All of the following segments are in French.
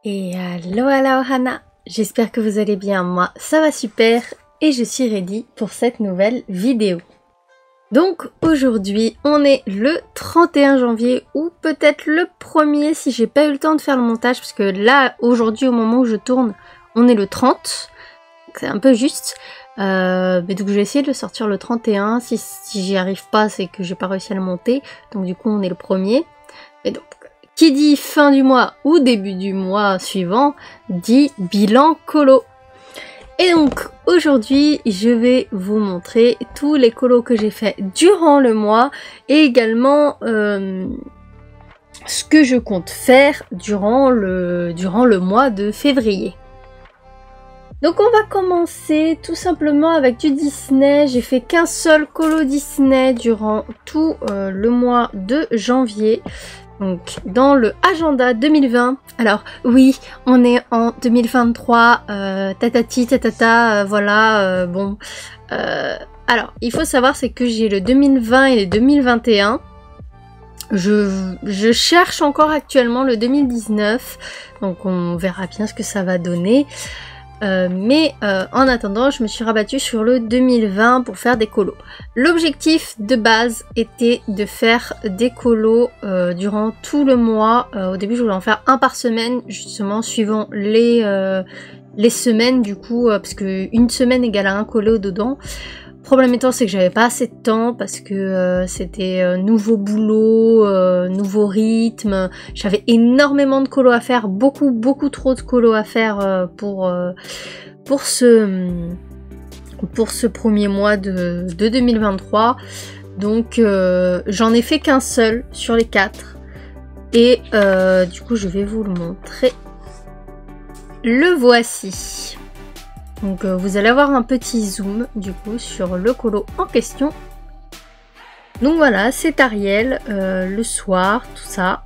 Et aloha Ohana, j'espère que vous allez bien, moi ça va super et je suis ready pour cette nouvelle vidéo. Donc aujourd'hui on est le 31 janvier ou peut-être le 1er si j'ai pas eu le temps de faire le montage parce que là aujourd'hui au moment où je tourne on est le 30, c'est un peu juste. Mais donc je vais essayer de le sortir le 31, si j'y arrive pas c'est que j'ai pas réussi à le monter, donc du coup on est le 1er. Et donc qui dit fin du mois ou début du mois suivant dit bilan colo. Et donc aujourd'hui je vais vous montrer tous les colos que j'ai fait durant le mois et également ce que je compte faire durant le mois de février. Donc on va commencer tout simplement avec du Disney. J'ai fait qu'un seul colo Disney durant tout le mois de janvier. Donc dans le agenda 2020, alors oui, on est en 2023, tatati tatata, voilà, bon. Alors, il faut savoir, c'est que j'ai le 2020 et le 2021. Je cherche encore actuellement le 2019, donc on verra bien ce que ça va donner. Mais en attendant, je me suis rabattue sur le 2020 pour faire des colos. L'objectif de base était de faire des colos durant tout le mois. Au début, je voulais en faire un par semaine, justement, suivant les semaines, du coup, parce que une semaine égale à un colo dedans. Problème étant, c'est que j'avais pas assez de temps parce que c'était nouveau boulot, nouveau rythme. J'avais énormément de colos à faire, beaucoup trop de colos à faire pour ce premier mois de 2023. Donc j'en ai fait qu'un seul sur les 4. Et du coup, je vais vous le montrer. Le voici. Donc vous allez avoir un petit zoom du coup sur le colo en question. Donc voilà, c'est Ariel, le soir, tout ça.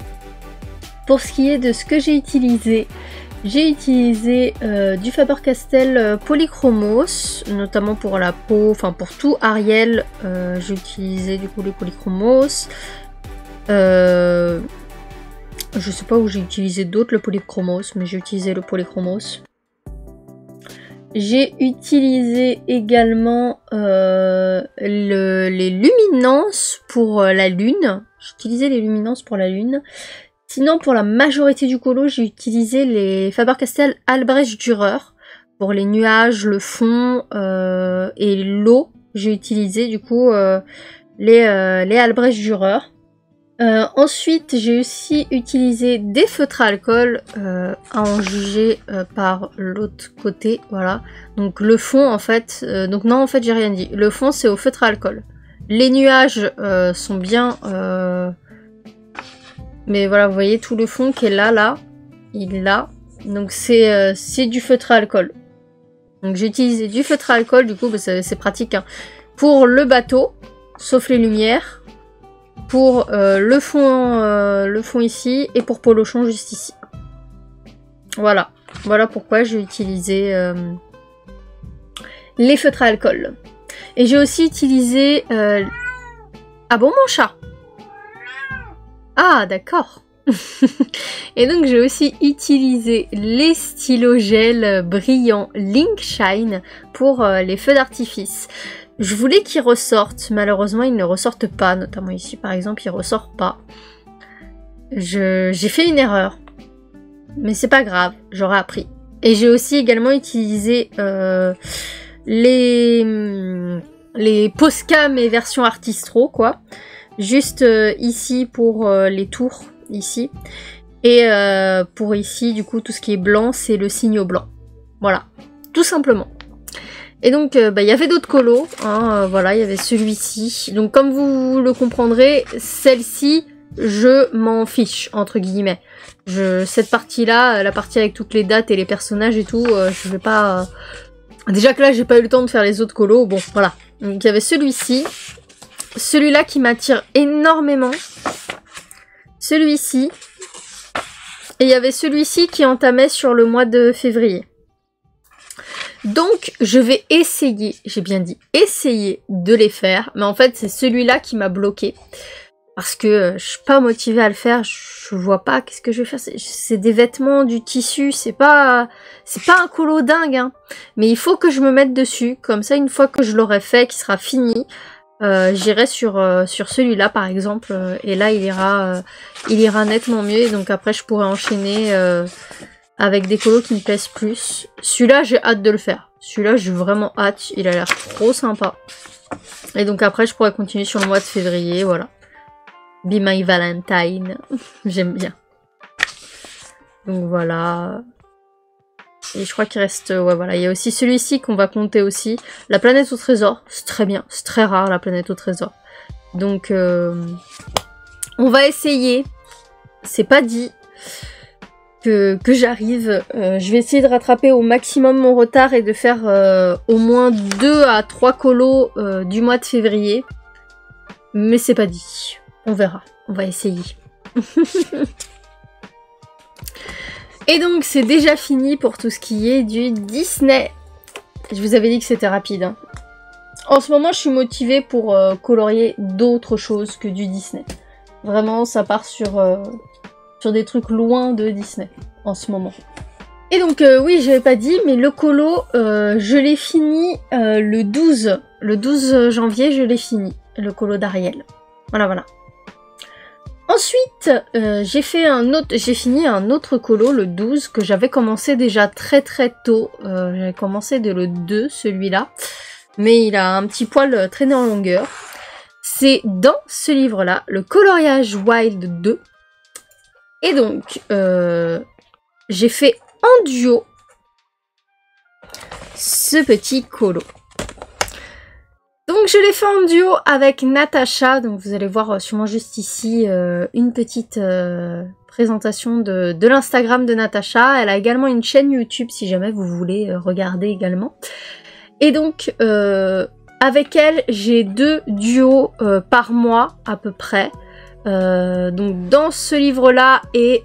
Pour ce qui est de ce que j'ai utilisé du Faber-Castell Polychromos, notamment pour la peau, enfin pour tout Ariel, j'ai utilisé du coup le Polychromos. Je sais pas où j'ai utilisé d'autres le Polychromos, mais j'ai utilisé le Polychromos. J'ai utilisé également les luminances pour la lune. J'ai utilisé les luminances pour la lune. Sinon, pour la majorité du colo, j'ai utilisé les Faber-Castell Albrecht Dürer. Pour les nuages, le fond et l'eau, j'ai utilisé du coup les Albrecht Dürer. Ensuite, j'ai aussi utilisé des feutres à alcool à en juger par l'autre côté, voilà. Donc le fond, en fait, donc non, en fait, j'ai rien dit. Le fond, c'est au feutre à alcool. Les nuages sont bien, mais voilà, vous voyez tout le fond qui est là, il est là. Donc c'est du feutre à alcool. Donc j'ai utilisé du feutre à alcool, du coup, bah, c'est pratique hein, pour le bateau, sauf les lumières. Pour le fond ici et pour Polochon juste ici. Voilà pourquoi j'ai utilisé les feutres à alcool. Et j'ai aussi utilisé... Ah bon mon chat? Ah d'accord. Et donc j'ai aussi utilisé les stylos gel brillants Link Shine pour les feux d'artifice. Je voulais qu'ils ressortent, malheureusement ils ne ressortent pas, notamment ici par exemple, ils ressortent pas. J'ai fait une erreur, mais c'est pas grave, j'aurais appris. Et j'ai aussi également utilisé les Posca mais version Artistro quoi. Juste ici pour les tours, ici. Et pour ici, du coup, tout ce qui est blanc, c'est le signe blanc. Voilà, tout simplement. Et donc, il y avait d'autres colos, hein, voilà, il y avait celui-ci. Donc, comme vous le comprendrez, celle-ci, je m'en fiche, entre guillemets. Cette partie-là, la partie avec toutes les dates et les personnages et tout, je vais pas... Déjà que là, j'ai pas eu le temps de faire les autres colos, bon, voilà. Donc, il y avait celui-ci. Celui-là qui m'attire énormément. Celui-ci. Et il y avait celui-ci qui entamait sur le mois de février. Donc, je vais essayer, j'ai bien dit essayer de les faire. Mais en fait, c'est celui-là qui m'a bloqué. parce que je suis pas motivée à le faire, je vois pas qu'est-ce que je vais faire. C'est des vêtements, du tissu, c'est pas un colo dingue, hein. Mais il faut que je me mette dessus, comme ça une fois que je l'aurai fait, qu'il sera fini, j'irai sur celui-là par exemple, et là il ira nettement mieux, et donc après je pourrai enchaîner avec des colos qui me plaisent plus. Celui-là j'ai hâte de le faire, celui-là j'ai vraiment hâte, il a l'air trop sympa. Et donc après je pourrais continuer sur le mois de février, voilà. Be My Valentine, j'aime bien. Donc voilà. Et je crois qu'il reste, ouais voilà, il y a aussi celui-ci qu'on va compter aussi. La planète au trésor, c'est très bien, c'est très rare la planète au trésor. Donc on va essayer, c'est pas dit que j'arrive. Je vais essayer de rattraper au maximum mon retard et de faire au moins 2 à 3 colos du mois de février. Mais c'est pas dit. On verra, on va essayer. Et donc c'est déjà fini pour tout ce qui est du Disney. Je vous avais dit que c'était rapide, hein. En ce moment je suis motivée pour colorier d'autres choses que du Disney. Vraiment ça part sur des trucs loin de Disney en ce moment. Et donc oui j'avais pas dit, mais le colo je l'ai fini le 12 janvier, je l'ai fini, le colo d'Ariel. Voilà. Ensuite, j'ai fini un autre colo le 12 que j'avais commencé déjà très tôt. J'avais commencé dès le 2, celui-là. Mais il a un petit poil traîné en longueur. C'est dans ce livre-là, le coloriage Wild 2. Et donc, j'ai fait en duo ce petit colo. Donc je l'ai fait en duo avec Natacha, donc vous allez voir sûrement juste ici une petite présentation de l'Instagram de Natacha. Elle a également une chaîne YouTube si jamais vous voulez regarder également. Et donc avec elle j'ai 2 duos par mois à peu près. Donc dans ce livre là, et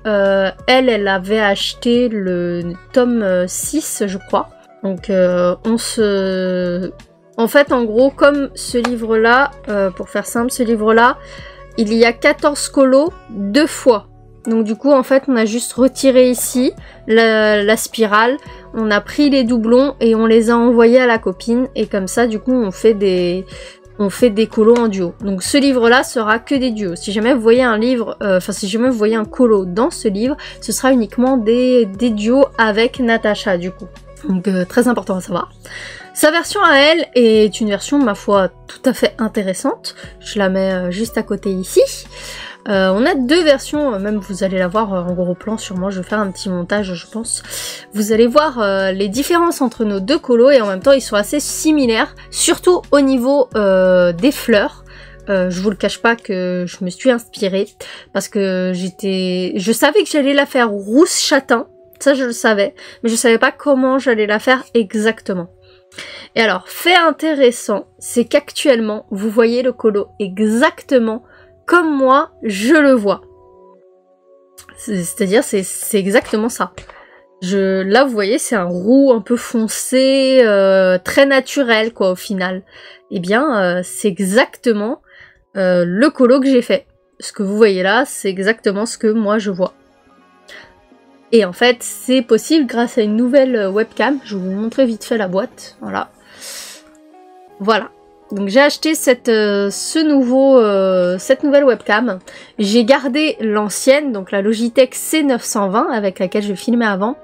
elle avait acheté le tome 6 je crois. Donc en fait, en gros, comme ce livre-là, pour faire simple, ce livre-là, il y a 14 colos 2 fois. Donc du coup, en fait, on a juste retiré ici la spirale, on a pris les doublons et on les a envoyés à la copine. Et comme ça, du coup, on fait des colos en duo. Donc ce livre-là sera que des duos. Si jamais vous voyez un livre, si jamais vous voyez un colo dans ce livre, ce sera uniquement des duos avec Natacha, du coup. Donc très important à savoir. Sa version à elle est une version, ma foi, tout à fait intéressante. Je la mets juste à côté ici. On a 2 versions, même vous allez la voir en gros plan sûrement, je vais faire un petit montage je pense. Vous allez voir les différences entre nos 2 colos et en même temps ils sont assez similaires, surtout au niveau des fleurs. Je vous le cache pas que je me suis inspirée parce que je savais que j'allais la faire rousse châtain, ça je le savais, mais je savais pas comment j'allais la faire exactement. Et alors, fait intéressant, c'est qu'actuellement, vous voyez le colo exactement comme moi, je le vois. C'est-à-dire, c'est exactement ça. Là, vous voyez, c'est un roux un peu foncé, très naturel, quoi, au final. Eh bien, c'est exactement le colo que j'ai fait. Ce que vous voyez là, c'est exactement ce que moi, je vois. Et en fait, c'est possible grâce à une nouvelle webcam. Je vais vous montrer vite fait la boîte. Voilà. Voilà. Donc j'ai acheté cette nouvelle webcam. J'ai gardé l'ancienne, donc la Logitech C920 avec laquelle je filmais avant.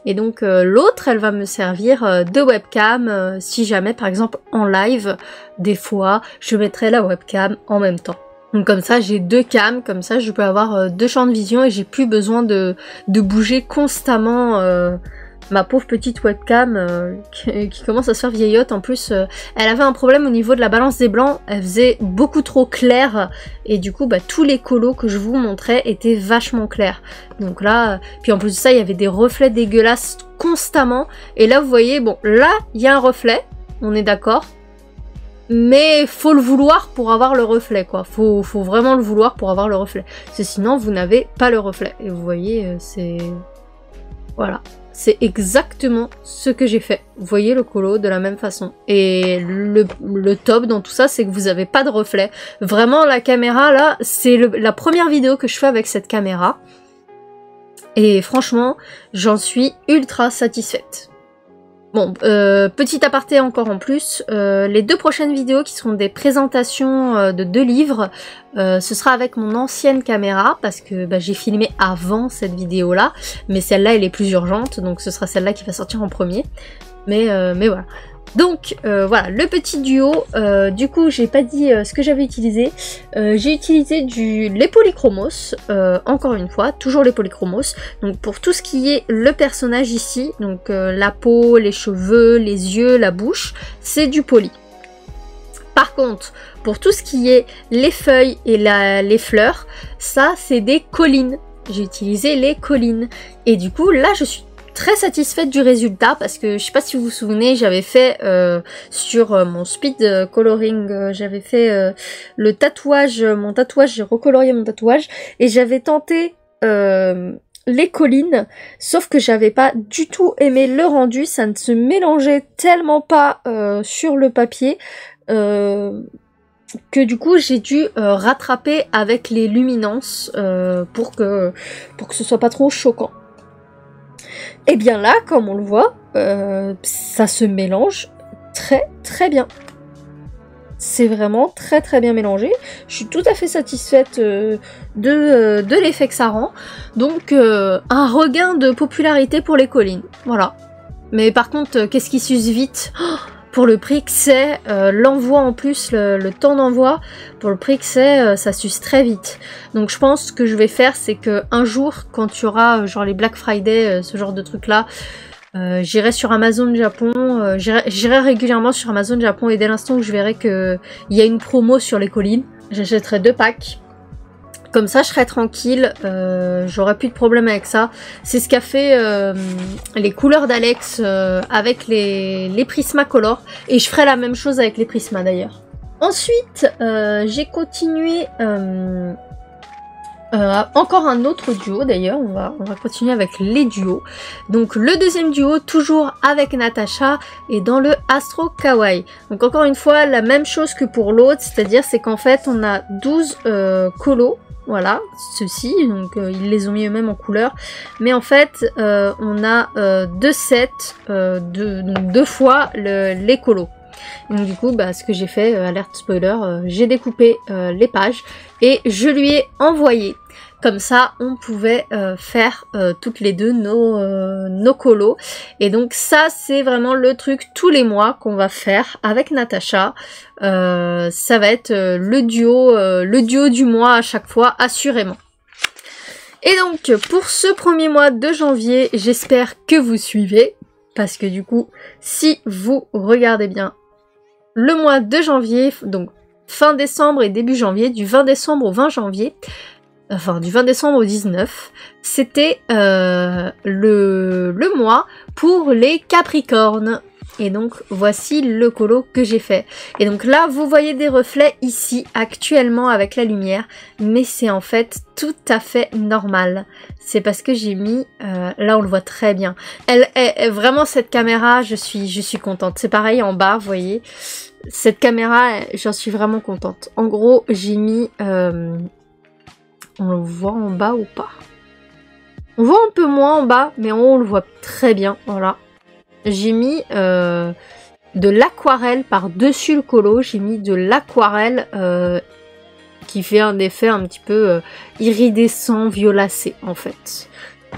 Et donc l'autre, elle va me servir de webcam si jamais, par exemple, en live, des fois, je mettrai la webcam en même temps. Donc comme ça j'ai 2 cams, comme ça je peux avoir 2 champs de vision et j'ai plus besoin de bouger constamment ma pauvre petite webcam qui commence à se faire vieillotte. En plus elle avait un problème au niveau de la balance des blancs, elle faisait beaucoup trop clair et du coup tous les colos que je vous montrais étaient vachement clairs. Donc là, puis en plus de ça il y avait des reflets dégueulasses constamment et là vous voyez, bon là il y a un reflet, on est d'accord. Mais faut le vouloir pour avoir le reflet, quoi. Faut vraiment le vouloir pour avoir le reflet. Parce que sinon, vous n'avez pas le reflet. Et vous voyez, c'est Voilà. C'est exactement ce que j'ai fait. Vous voyez le colo de la même façon. Et le top dans tout ça, c'est que vous n'avez pas de reflet. Vraiment, la caméra, là, c'est la première vidéo que je fais avec cette caméra. Et franchement, j'en suis ultra satisfaite. Bon, petit aparté encore en plus, les 2 prochaines vidéos qui seront des présentations de 2 livres, ce sera avec mon ancienne caméra parce que j'ai filmé avant cette vidéo là, mais celle-là elle est plus urgente, donc ce sera celle-là qui va sortir en premier. Mais voilà. Donc voilà, le petit duo, du coup j'ai pas dit ce que j'avais utilisé. J'ai utilisé les polychromos, encore une fois, toujours les polychromos. Donc pour tout ce qui est le personnage ici, donc la peau, les cheveux, les yeux, la bouche, c'est du poly. Par contre, pour tout ce qui est les feuilles et les fleurs, ça c'est des collines. J'ai utilisé les collines. Et du coup là je suis très satisfaite du résultat parce que je sais pas si vous vous souvenez, j'avais fait sur mon speed coloring, j'avais fait le tatouage, j'ai recolorié mon tatouage et j'avais tenté les collines, sauf que j'avais pas du tout aimé le rendu, ça ne se mélangeait tellement pas sur le papier que du coup j'ai dû rattraper avec les luminances pour que ce soit pas trop choquant. Et bien là, comme on le voit, ça se mélange très très bien. C'est vraiment très très bien mélangé. Je suis tout à fait satisfaite de l'effet que ça rend. Donc un regain de popularité pour les collines. Voilà. Mais par contre, qu'est-ce qui s'use vite ? Pour le prix que c'est, l'envoi en plus, le temps d'envoi, pour le prix que c'est, ça s'use très vite. Donc je pense que je vais faire, c'est que un jour, quand tu auras genre les Black Friday, ce genre de trucs là, j'irai sur Amazon Japon, j'irai régulièrement sur Amazon Japon et dès l'instant où je verrai qu'il y a une promo sur les collines, j'achèterai 2 packs. Comme ça, je serai tranquille, j'aurai plus de problème avec ça. C'est ce qu'a fait les couleurs d'Alex avec les Prismacolor. Et je ferai la même chose avec les Prisma d'ailleurs. Ensuite, j'ai continué encore un autre duo d'ailleurs. On va continuer avec les duos. Donc le deuxième duo, toujours avec Natacha et dans le Astro Kawaii. Donc encore une fois, la même chose que pour l'autre, c'est-à-dire c'est qu'en fait, on a 12 colos. Voilà, ceux-ci, donc ils les ont mis eux-mêmes en couleur. Mais en fait, on a 2 sets, donc 2 fois les colos. Donc du coup, ce que j'ai fait, alerte spoiler, j'ai découpé les pages et je lui ai envoyé. Comme ça, on pouvait faire toutes les deux nos colos. Et donc ça, c'est vraiment le truc tous les mois qu'on va faire avec Natacha. Ça va être le duo du mois à chaque fois, assurément. Et donc, pour ce premier mois de janvier, j'espère que vous suivez. Parce que du coup, si vous regardez bien, le mois de janvier, donc fin décembre et début janvier, du 20 décembre au 20 janvier, enfin du 20 décembre au 19, c'était le mois pour les Capricornes. Et donc voici le colo que j'ai fait. Et donc là vous voyez des reflets ici actuellement avec la lumière, mais c'est en fait tout à fait normal. C'est parce que j'ai mis, là on le voit très bien. Elle est vraiment, cette caméra, je suis contente. C'est pareil en bas, vous voyez. Cette caméra, j'en suis vraiment contente. En gros j'ai mis, on le voit en bas ou pas? On voit un peu moins en bas, mais en haut on le voit très bien, voilà. J'ai mis de l'aquarelle par-dessus le colo, j'ai mis de l'aquarelle qui fait un effet un petit peu iridescent, violacé en fait.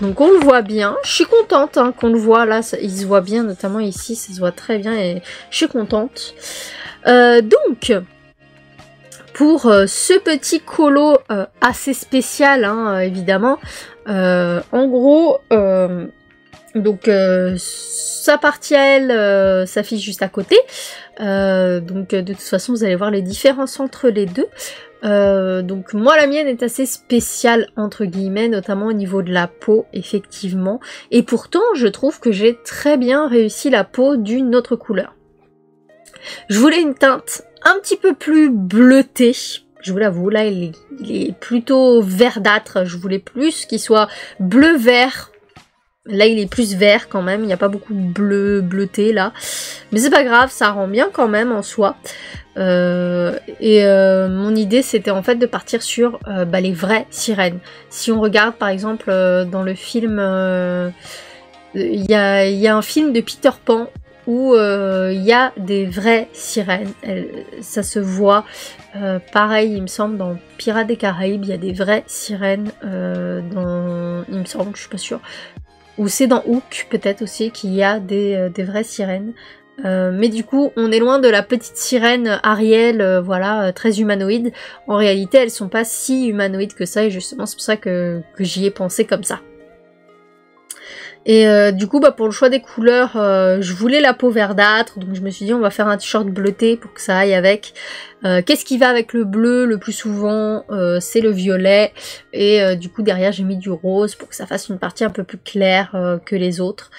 Donc on le voit bien, je suis contente hein, qu'on le voit là, il se voit bien, notamment ici, ça se voit très bien et je suis contente. Donc, pour ce petit colo assez spécial hein, évidemment, en gros... donc sa partie à elle s'affiche juste à côté, donc de toute façon vous allez voir les différences entre les deux. Donc moi la mienne est assez spéciale entre guillemets, notamment au niveau de la peau effectivement, et pourtant je trouve que j'ai très bien réussi la peau d'une autre couleur. Je voulais une teinte un petit peu plus bleutée. Je vous l'avoue, là il est plutôt verdâtre, je voulais plus qu'il soit bleu-vert, Là, il est plus vert quand même, il n'y a pas beaucoup de bleuté là. Mais c'est pas grave, ça rend bien quand même en soi. Mon idée, c'était en fait de partir sur les vraies sirènes. Si on regarde par exemple dans le film, il y a un film de Peter Pan où il y a des vraies sirènes. Ça se voit. Pareil, il me semble, dans Pirates des Caraïbes, il y a des vraies sirènes. Il me semble, je suis pas sûre. Ou c'est dans Hook, peut-être aussi, qu'il y a des vraies sirènes. Mais du coup, on est loin de la petite sirène Ariel, voilà, très humanoïde. En réalité, elles sont pas si humanoïdes que ça, et justement, c'est pour ça que j'y ai pensé comme ça. Et du coup, pour le choix des couleurs, je voulais la peau verdâtre, donc je me suis dit on va faire un t-shirt bleuté pour que ça aille avec. Qu'est-ce qui va avec le bleu le plus souvent? C'est le violet, et du coup derrière j'ai mis du rose pour que ça fasse une partie un peu plus claire que les autres.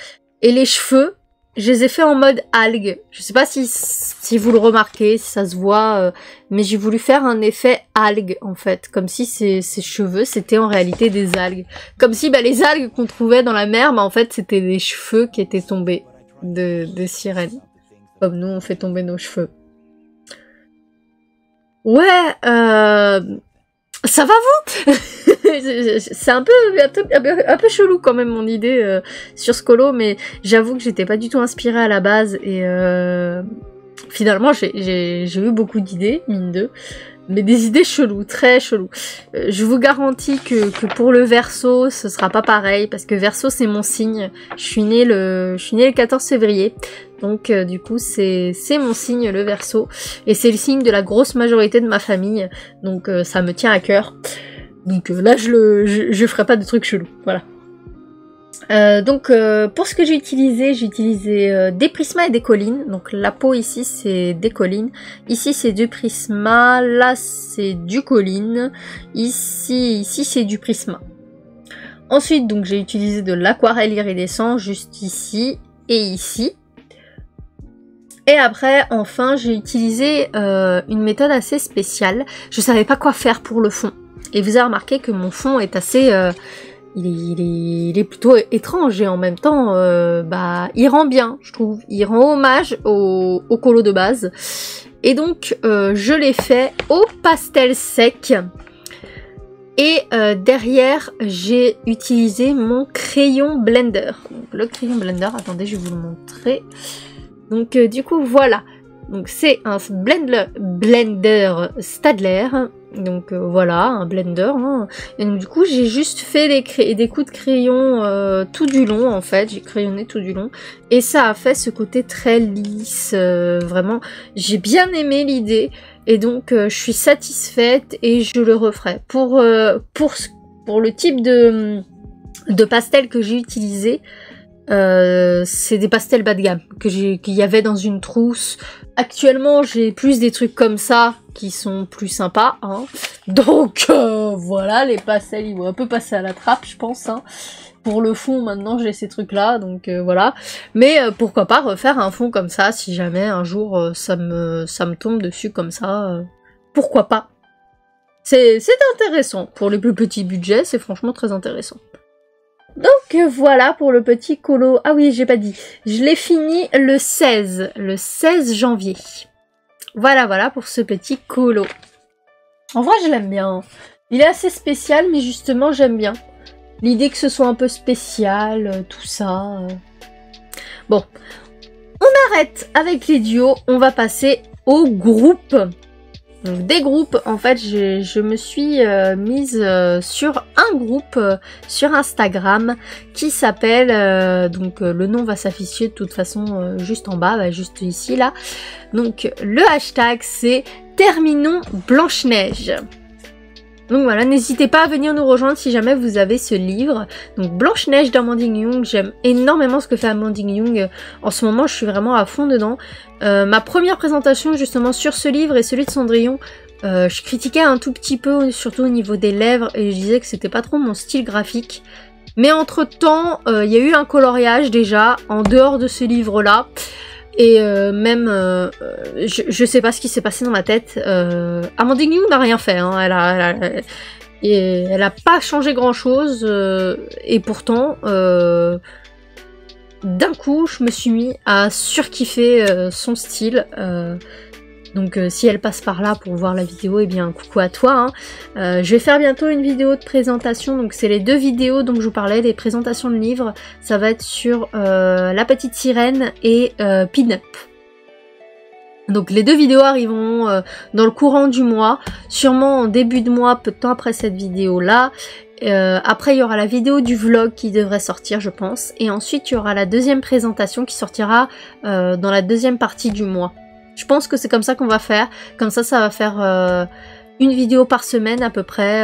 Et les cheveux, je les ai fait en mode algue. Je sais pas si vous le remarquez, si ça se voit, mais j'ai voulu faire un effet algue en fait, comme si ces cheveux c'était en réalité des algues. Comme si les algues qu'on trouvait dans la mer, en fait c'était des cheveux qui étaient tombés de sirènes. Comme nous on fait tomber nos cheveux. Ouais, ça va vous? C'est un peu chelou quand même mon idée sur ce colo, mais j'avoue que j'étais pas du tout inspirée à la base et finalement j'ai eu beaucoup d'idées, mine de, mais des idées cheloues, très cheloues. Je vous garantis que pour le Verseau, ce sera pas pareil, parce que Verseau c'est mon signe. Je suis née le 14 février. Donc du coup c'est mon signe le Verseau, et c'est le signe de la grosse majorité de ma famille, donc ça me tient à cœur. Donc là je ferai pas de trucs chelous, voilà. Donc pour ce que j'ai utilisé des Prisma et des Collines. Donc la peau ici c'est des Collines, ici c'est du Prisma, là c'est du Colline, ici c'est du Prisma. Ensuite donc j'ai utilisé de l'aquarelle iridescent juste ici et ici. Et après, enfin, j'ai utilisé une méthode assez spéciale. Je savais pas quoi faire pour le fond. Et vous avez remarqué que mon fond est assez... il est plutôt étrange et en même temps, il rend bien, je trouve. Il rend hommage au colo de base. Et donc, je l'ai fait au pastel sec. Et derrière, j'ai utilisé mon crayon blender. Donc, le crayon blender, attendez, je vais vous le montrer. Donc du coup voilà, donc c'est un blender Staedtler, donc voilà, un blender, hein. Et donc du coup j'ai juste fait des coups de crayon tout du long en fait, j'ai crayonné tout du long, et ça a fait ce côté très lisse, vraiment, j'ai bien aimé l'idée, et donc je suis satisfaite et je le referai. Pour le type de pastel que j'ai utilisé, c'est des pastels bas de gamme qu'il y avait dans une trousse. Actuellement j'ai plus des trucs comme ça qui sont plus sympas, hein. Donc voilà, les pastels ils vont un peu passer à la trappe je pense, hein. Pour le fond maintenant j'ai ces trucs là, donc voilà. Mais pourquoi pas refaire un fond comme ça si jamais un jour ça me tombe dessus comme ça, pourquoi pas. C'est intéressant, pour les plus petits budgets c'est franchement très intéressant. Donc voilà pour le petit colo. Ah oui, j'ai pas dit. Je l'ai fini le 16 janvier. Voilà pour ce petit colo. En vrai, je l'aime bien. Il est assez spécial, mais justement, j'aime bien. L'idée que ce soit un peu spécial, tout ça. Bon, on arrête avec les duos. On va passer au groupe. Donc des groupes, en fait je me suis mise sur un groupe sur Instagram qui s'appelle, donc le nom va s'afficher de toute façon juste en bas, juste ici là. Donc le hashtag c'est Terminons Blanche-Neige. Donc voilà, n'hésitez pas à venir nous rejoindre si jamais vous avez ce livre. Donc Blanche-Neige d'Amandine Young, j'aime énormément ce que fait Amandine Young. En ce moment, je suis vraiment à fond dedans. Ma première présentation justement sur ce livre et celui de Cendrillon, je critiquais un tout petit peu, surtout au niveau des lèvres, et je disais que c'était pas trop mon style graphique. Mais entre temps, il y a eu un coloriage déjà, en dehors de ce livre-là. Et même, je sais pas ce qui s'est passé dans ma tête. Amandine Young n'a rien fait, hein. Et elle n'a pas changé grand chose, et pourtant, d'un coup, je me suis mis à surkiffer son style. Donc si elle passe par là pour voir la vidéo, eh bien coucou à toi. Hein. Je vais faire bientôt une vidéo de présentation, donc c'est les 2 vidéos dont je vous parlais, des présentations de livres. Ça va être sur La Petite Sirène et Pin-Up. Donc les 2 vidéos arriveront dans le courant du mois, sûrement en début de mois, peu de temps après cette vidéo-là. Après, il y aura la vidéo du vlog qui devrait sortir, je pense. Et ensuite, il y aura la 2e présentation qui sortira dans la 2e partie du mois. Je pense que c'est comme ça qu'on va faire. Comme ça va faire une vidéo par semaine à peu près,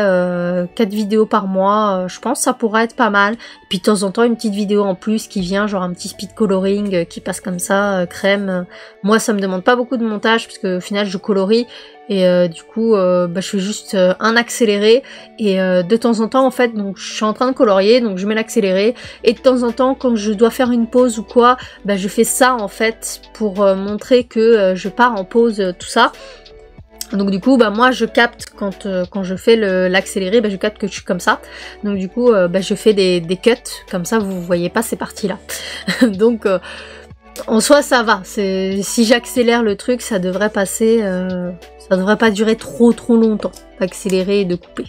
4 vidéos par mois. Je pense que ça pourra être pas mal. Et puis de temps en temps, une petite vidéo en plus qui vient, genre un petit speed coloring qui passe comme ça, crème. Moi, ça me demande pas beaucoup de montage parce qu'au final, je colorie. Et du coup, je fais juste un accéléré. Et de temps en temps, en fait, donc je suis en train de colorier, donc je mets l'accéléré. Et de temps en temps, quand je dois faire une pause ou quoi, je fais ça en fait pour montrer que je pars en pause, tout ça. Donc du coup, moi je capte quand je fais l'accéléré, je capte que je suis comme ça. Donc du coup, je fais des cuts, comme ça vous voyez pas ces parties-là. Donc en soi ça va. Si j'accélère le truc, ça devrait passer, ça devrait pas durer trop longtemps, d'accélérer et de couper.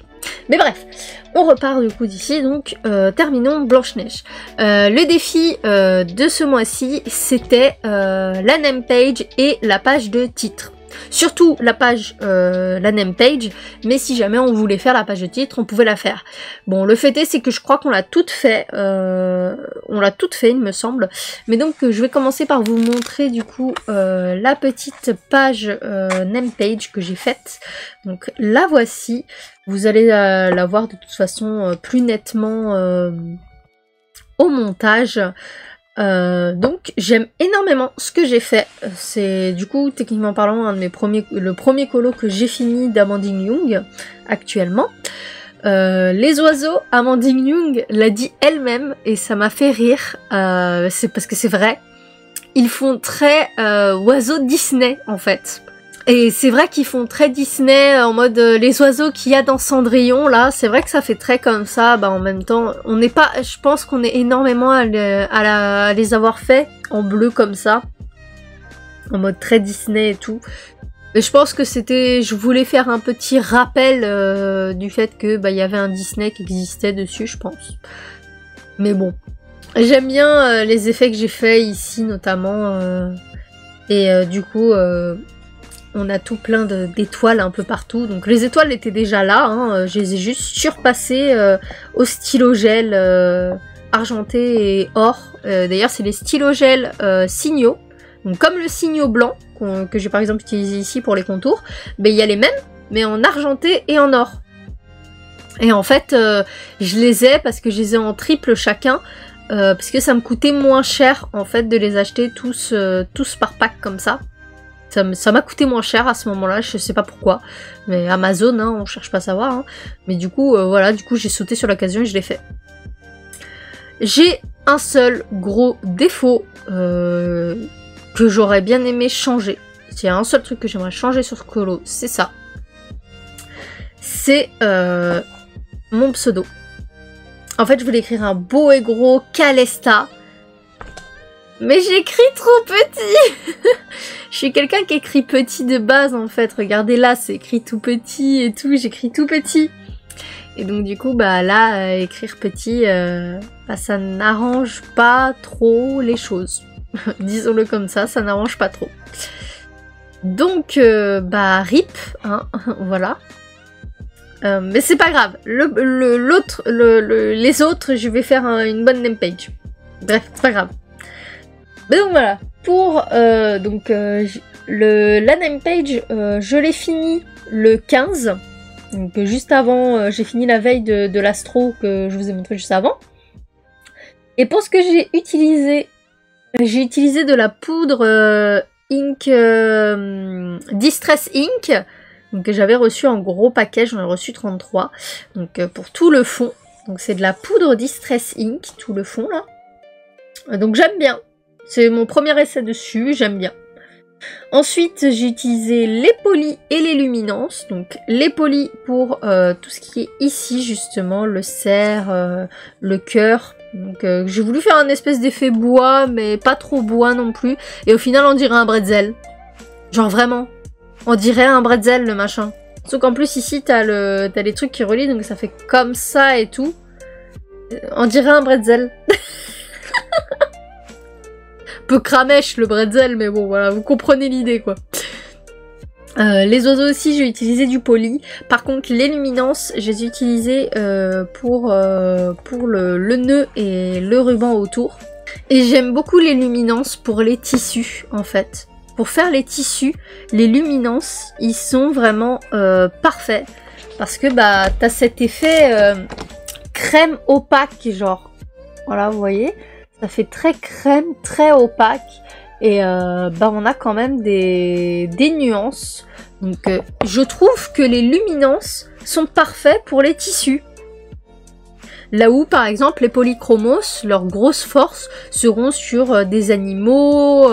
Mais bref, on repart du coup d'ici, donc terminons Blanche-Neige. Le défi de ce mois-ci, c'était la name page et la page de titre. Surtout la page, la name page, mais si jamais on voulait faire la page de titre, on pouvait la faire. Bon, le fait est, c'est que je crois qu'on l'a toute fait, il me semble. Mais donc, je vais commencer par vous montrer du coup la petite page name page que j'ai faite. Donc, la voici. Vous allez la voir de toute façon plus nettement au montage. Donc j'aime énormément ce que j'ai fait. C'est du coup techniquement parlant le premier colo que j'ai fini d'Amandine Young actuellement. Les oiseaux, Amandine Young l'a dit elle-même et ça m'a fait rire. C'est parce que c'est vrai. Ils font très oiseaux Disney en fait. Et c'est vrai qu'ils font très Disney en mode les oiseaux qu'il y a dans Cendrillon là, c'est vrai que ça fait très comme ça, en même temps, on n'est pas, je pense qu'on est énormément à les avoir fait en bleu comme ça, en mode très Disney et tout. Mais je pense que je voulais faire un petit rappel du fait que il y avait un Disney qui existait dessus, je pense. Mais bon, j'aime bien les effets que j'ai fait ici notamment, et du coup... on a tout plein d'étoiles un peu partout. Donc les étoiles étaient déjà là. Hein. Je les ai juste surpassées au stylo gel argenté et or. D'ailleurs, c'est les stylos gel signaux. Donc comme le signaux blanc que j'ai par exemple utilisé ici pour les contours. Il y a les mêmes, mais en argenté et en or. Et en fait, je les ai parce que je les ai en triple chacun. Parce que ça me coûtait moins cher en fait de les acheter tous par pack comme ça. Ça m'a coûté moins cher à ce moment-là, je sais pas pourquoi. Mais Amazon, on cherche pas à savoir. Hein. Mais du coup, voilà, j'ai sauté sur l'occasion et je l'ai fait. J'ai un seul gros défaut que j'aurais bien aimé changer. S'il y a un seul truc que j'aimerais changer sur ce colo, c'est ça. C'est mon pseudo. En fait, je voulais écrire un beau et gros Calesta. Mais j'écris trop petit. Je suis quelqu'un qui écrit petit de base en fait. Regardez là, c'est écrit tout petit et tout. J'écris tout petit. Et donc du coup, là, écrire petit, ça n'arrange pas trop les choses. Disons-le comme ça n'arrange pas trop. Donc, rip, hein, voilà. Mais c'est pas grave. Les autres, je vais faire une bonne name page. Bref, c'est pas grave. Mais donc voilà, pour la name page, je l'ai fini le 15. Donc juste avant, j'ai fini la veille de l'astro que je vous ai montré juste avant. Et pour ce que j'ai utilisé de la poudre ink Distress Ink, donc, que j'avais reçu en gros paquet, j'en ai reçu 33. Donc pour tout le fond, donc c'est de la poudre Distress Ink, tout le fond là. Donc j'aime bien. C'est mon premier essai dessus, j'aime bien. Ensuite, j'ai utilisé les polis et les luminances. Donc les polis pour tout ce qui est ici justement, le cerf, le cœur. Donc j'ai voulu faire un espèce d'effet bois, mais pas trop bois non plus. Et au final, on dirait un bretzel. Genre vraiment, on dirait un bretzel le machin. Sauf qu'en plus ici, t'as les trucs qui relient, donc ça fait comme ça et tout. On dirait un bretzel. Peu cramèche le bretzel, mais bon voilà, vous comprenez l'idée quoi. Les oiseaux aussi, j'ai utilisé du poli. Par contre, les luminances, je les ai utilisées pour le nœud et le ruban autour. Et j'aime beaucoup les luminances pour les tissus en fait. Pour faire les tissus, les luminances, ils sont vraiment parfaits. Parce que bah t'as cet effet crème opaque, genre. Voilà, vous voyez, ça fait très crème, très opaque. Et bah on a quand même des nuances. Donc je trouve que les luminances sont parfaits pour les tissus. Là où par exemple les polychromos, leur grosse force seront sur des animaux.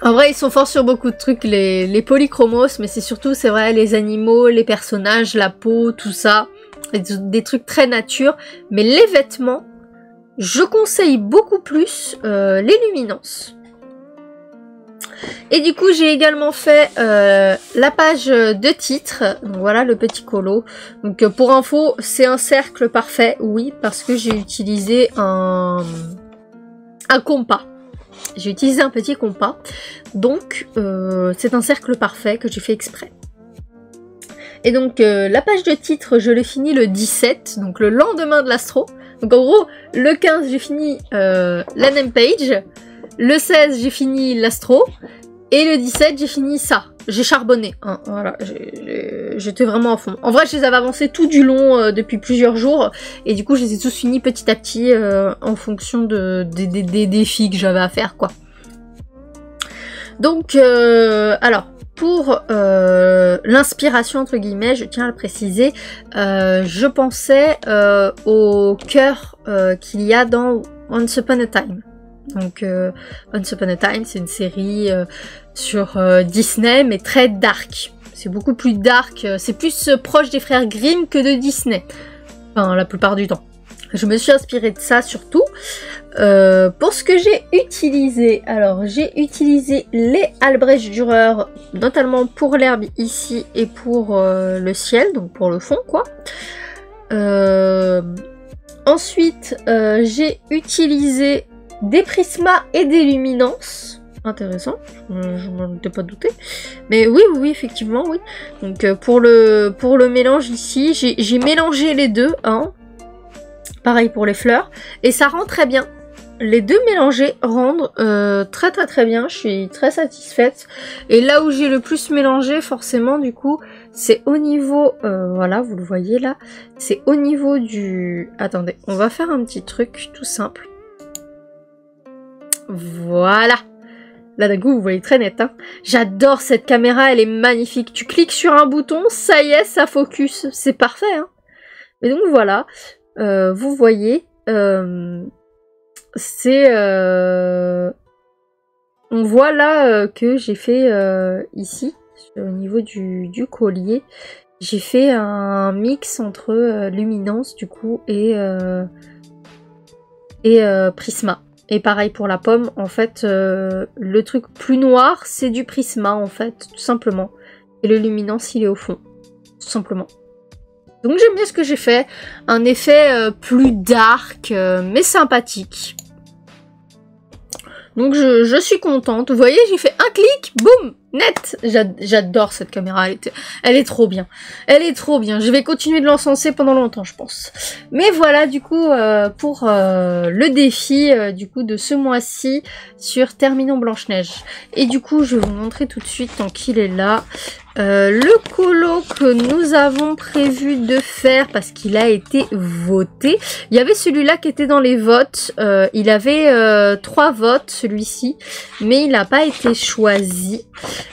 En vrai ils sont forts sur beaucoup de trucs les polychromos, mais c'est surtout c'est vrai les animaux, les personnages, la peau, tout ça. Des trucs très nature. Mais les vêtements, je conseille beaucoup plus les luminances. Et du coup j'ai également fait la page de titre, donc voilà le petit colo. Donc pour info c'est un cercle parfait, oui, parce que j'ai utilisé un compas. J'ai utilisé un petit compas, donc c'est un cercle parfait que j'ai fait exprès. Et donc la page de titre je l'ai fini le 17, donc le lendemain de l'astro. Donc en gros le 15 j'ai fini la name page. Le 16, j'ai fini l'astro. Et le 17, j'ai fini ça. J'ai charbonné. Hein, voilà, j'étais vraiment à fond. En vrai, je les avais avancés tout du long depuis plusieurs jours. Et du coup, je les ai tous finis petit à petit en fonction des défis que j'avais à faire, quoi. Donc, alors, pour l'inspiration, entre guillemets, je tiens à le préciser, je pensais au cœur qu'il y a dans Once Upon a Time. Donc Once Upon a Time c'est une série sur Disney mais très dark. C'est beaucoup plus dark, c'est plus proche des frères Grimm que de Disney. Enfin la plupart du temps. Je me suis inspirée de ça surtout. Pour ce que j'ai utilisé, alors j'ai utilisé les Albrecht Dürer, notamment pour l'herbe ici et pour le ciel, donc pour le fond quoi. Ensuite j'ai utilisé des prismas et des luminances. Intéressant, je m'en étais pas douté. Mais oui, effectivement, oui. Donc pour le mélange ici, j'ai mélangé les deux, hein. Pareil pour les fleurs. Et ça rend très bien. Les deux mélangés rendent très bien. Je suis très satisfaite. Et là où j'ai le plus mélangé, forcément, du coup, c'est au niveau... voilà, vous le voyez là. C'est au niveau du... Attendez, on va faire un petit truc tout simple. Voilà. Là d'un coup vous voyez très net hein. J'adore cette caméra, elle est magnifique. Tu cliques sur un bouton, ça y est, ça focus. C'est parfait hein. Et donc voilà. Vous voyez. C'est... On voit là que j'ai fait ici, au niveau du collier. J'ai fait un mix entre luminance du coup et prisma. Et pareil pour la pomme, en fait, le truc plus noir, c'est du prisma, en fait, tout simplement. Et le luminance, il est au fond, tout simplement. Donc j'aime bien ce que j'ai fait. Un effet plus dark, mais sympathique. Donc je suis contente. Vous voyez, j'ai fait un clic, boum, net. J'adore cette caméra, elle est trop bien. Elle est trop bien. Je vais continuer de l'encenser pendant longtemps, je pense. Mais voilà, du coup, pour le défi du coup de ce mois-ci sur Terminons Blanche-Neige. Et du coup, je vais vous montrer tout de suite tant qu'il est là. Le colo que nous avons prévu de faire parce qu'il a été voté. Il y avait celui-là qui était dans les votes. Il avait 3 votes, celui-ci. Mais il n'a pas été choisi.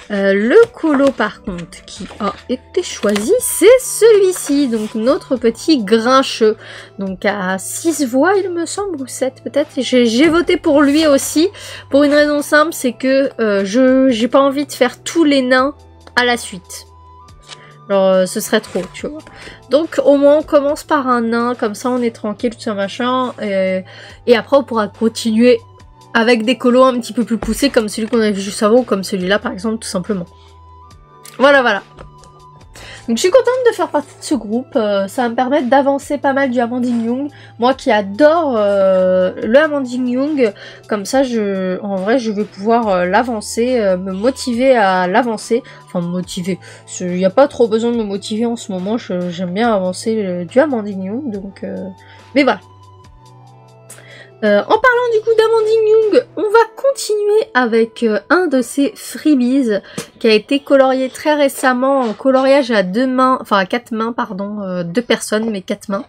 Le colo par contre qui a été choisi, c'est celui-ci, donc notre petit grincheux. Donc à 6 voix il me semble, ou 7 peut-être. J'ai voté pour lui aussi, pour une raison simple, c'est que j'ai pas envie de faire tous les nains à la suite. Alors ce serait trop, tu vois. Donc au moins on commence par un nain, comme ça on est tranquille, tout ça machin, et après on pourra continuer avec des colos un petit peu plus poussés comme celui qu'on a vu juste avant, ou comme celui-là par exemple, tout simplement. Voilà, voilà. Donc je suis contente de faire partie de ce groupe, ça va me permettre d'avancer pas mal du Amandine Young. Moi qui adore le Amandine Young, comme ça en vrai je vais pouvoir l'avancer, me motiver à l'avancer. Enfin me motiver, il n'y a pas trop besoin de me motiver en ce moment, j'aime bien avancer du Amandine Young, donc... Mais voilà. En parlant du coup d'Amandine Young, on va continuer avec un de ces freebies qui a été colorié très récemment en coloriage à 2 mains, enfin à 4 mains pardon, 2 personnes mais 4 mains.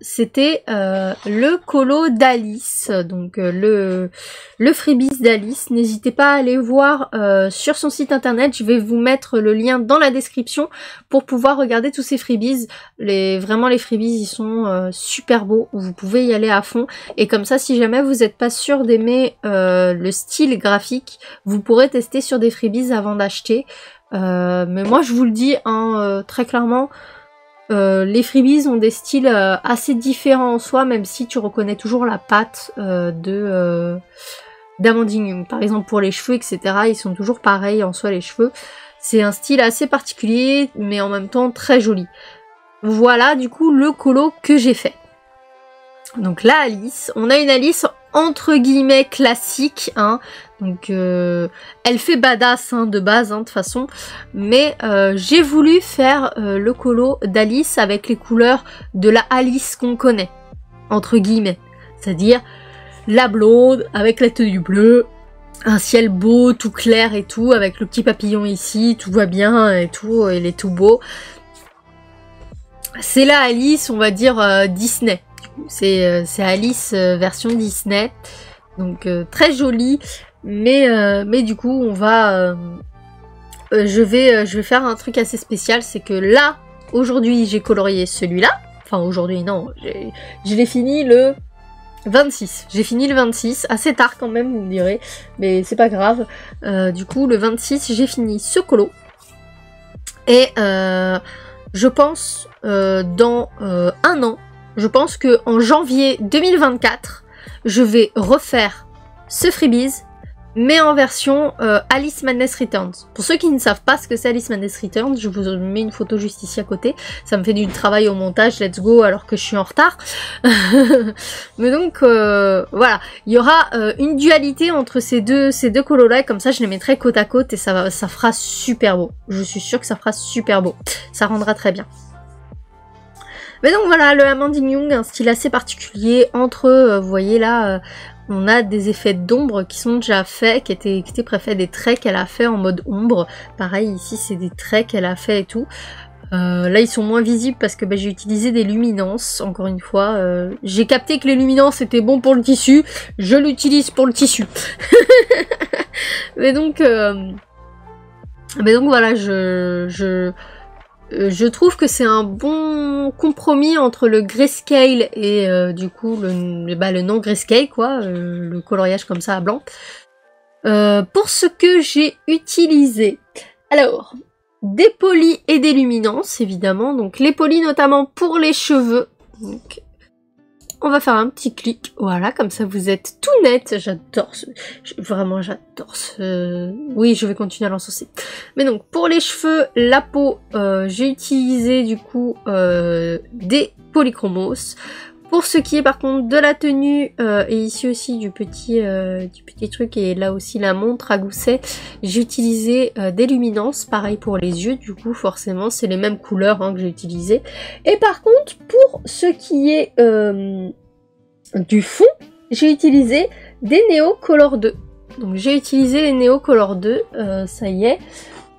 C'était le colo d'Alice, donc le freebies d'Alice. N'hésitez pas à aller voir sur son site internet, je vais vous mettre le lien dans la description pour pouvoir regarder tous ces freebies. Vraiment les freebies ils sont super beaux, vous pouvez y aller à fond, et comme ça si jamais vous n'êtes pas sûr d'aimer le style graphique, vous pourrez tester sur des freebies avant d'acheter. Mais moi je vous le dis hein, très clairement, les freebies ont des styles assez différents en soi, même si tu reconnais toujours la patte d'Amandine Young. Par exemple pour les cheveux, etc. Ils sont toujours pareils en soi les cheveux. C'est un style assez particulier, mais en même temps très joli. Voilà du coup le colo que j'ai fait. Donc là Alice, on a une Alice entre guillemets classique, hein. Donc elle fait badass hein, de base hein, de toute façon, mais j'ai voulu faire le colo d'Alice avec les couleurs de la Alice qu'on connaît, entre guillemets, c'est-à-dire la blonde avec la tenue bleue, un ciel beau, tout clair et tout, avec le petit papillon ici, tout va bien et tout, il est tout beau. C'est la Alice, on va dire Disney. C'est Alice version Disney, donc très jolie, mais du coup on va je vais faire un truc assez spécial, c'est que là aujourd'hui j'ai colorié celui-là, enfin aujourd'hui non, je l'ai fini le 26, j'ai fini le 26, assez tard quand même vous me direz, mais c'est pas grave. Du coup le 26 j'ai fini ce colo, et je pense dans 1 an, je pense que en janvier 2024, je vais refaire ce freebies, mais en version Alice Madness Returns. Pour ceux qui ne savent pas ce que c'est Alice Madness Returns, je vous mets une photo juste ici à côté. Ça me fait du travail au montage, let's go, alors que je suis en retard. Mais donc, voilà, il y aura une dualité entre ces deux colos-là, comme ça je les mettrai côte à côte et ça fera super beau. Je suis sûre que ça fera super beau. Ça rendra très bien. Mais donc voilà, le Amandine Young, un style assez particulier entre, vous voyez là, on a des effets d'ombre qui sont déjà faits, qui étaient préfaits, des traits qu'elle a fait en mode ombre. Pareil, ici c'est des traits qu'elle a fait et tout. Là ils sont moins visibles parce que j'ai utilisé des luminances, encore une fois. J'ai capté que les luminances étaient bons pour le tissu, je l'utilise pour le tissu. mais donc voilà, je trouve que c'est un bon compromis entre le grayscale et du coup le non grayscale quoi, le coloriage comme ça à blanc. Pour ce que j'ai utilisé, alors des polis et des luminances évidemment, donc les polis notamment pour les cheveux. Donc, on va faire un petit clic, voilà, comme ça vous êtes tout net. J'adore vraiment j'adore ce... Oui, je vais continuer à l'encenser. Mais donc, pour les cheveux, la peau, j'ai utilisé du coup des polychromos. Pour ce qui est par contre de la tenue, et ici aussi du petit truc, et là aussi la montre à gousset, j'ai utilisé des luminances, pareil pour les yeux, du coup forcément c'est les mêmes couleurs hein, que j'ai utilisées. Et par contre pour ce qui est du fond, j'ai utilisé des Neo Color 2. Donc j'ai utilisé les Neo Color 2, ça y est.